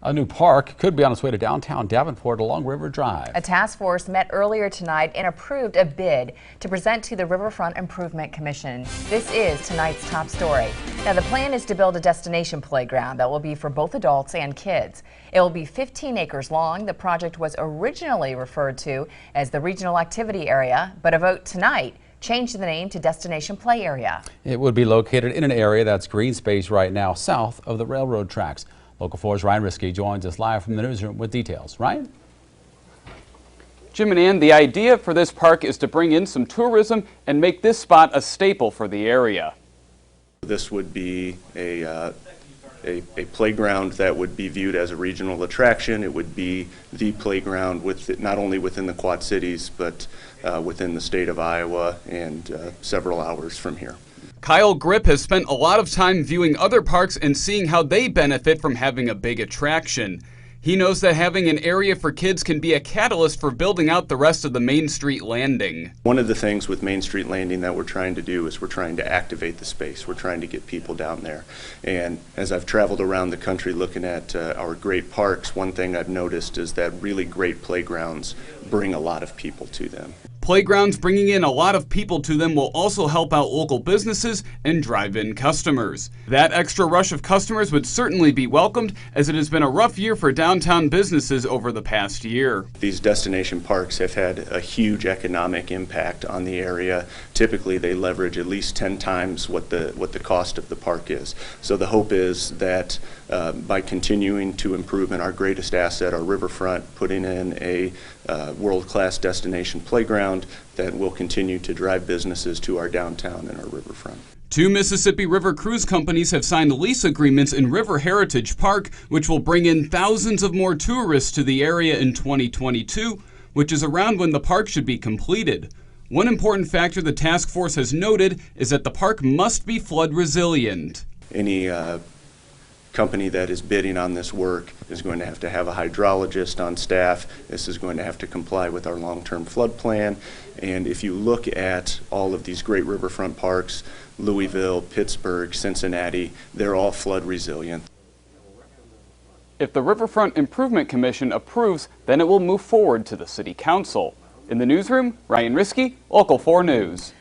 A new park could be on its way to downtown Davenport along River Drive. A task force met earlier tonight and approved a bid to present to the Riverfront Improvement Commission. This is tonight's top story. Now, the plan is to build a destination playground that will be for both adults and kids. It will be 15 acres long. The project was originally referred to as the Regional Activity Area, but a vote tonight changed the name to Destination Play Area. It would be located in an area that's green space right now south of the railroad tracks. Local 4's Ryan Risky joins us live from the newsroom with details. Ryan? Jim and Ann, the idea for this park is to bring in some tourism and make this spot a staple for the area. This would be a playground that would be viewed as a regional attraction. It would be the playground not only within the Quad Cities, but within the state of Iowa and several hours from here. Kyle Grip has spent a lot of time viewing other parks and seeing how they benefit from having a big attraction. He knows that having an area for kids can be a catalyst for building out the rest of the Main Street Landing. One of the things with Main Street Landing that we're trying to do is we're trying to activate the space. We're trying to get people down there. And as I've traveled around the country looking at our great parks, one thing I've noticed is that really great playgrounds bring a lot of people to them. Playgrounds bringing in a lot of people to them will also help out local businesses and drive in customers. That extra rush of customers would certainly be welcomed, as it has been a rough year for downtown businesses over the past year. These destination parks have had a huge economic impact on the area. Typically they leverage at least 10 times what the cost of the park is. So the hope is that by continuing to improve in our greatest asset, our riverfront, putting in a world-class destination playground, that will continue to drive businesses to our downtown and our riverfront. 2 Mississippi River cruise companies have signed lease agreements in River Heritage Park, which will bring in thousands of more tourists to the area in 2022, which is around when the park should be completed. One important factor the task force has noted is that the park must be flood resilient. Any company that is bidding on this work is going to have a hydrologist on staff. This is going to have to comply with our long-term flood plan. And if you look at all of these great riverfront parks, Louisville, Pittsburgh, Cincinnati, they're all flood resilient. If the Riverfront Improvement Commission approves, then it will move forward to the City Council. In the newsroom, Ryan Risky, Local 4 News.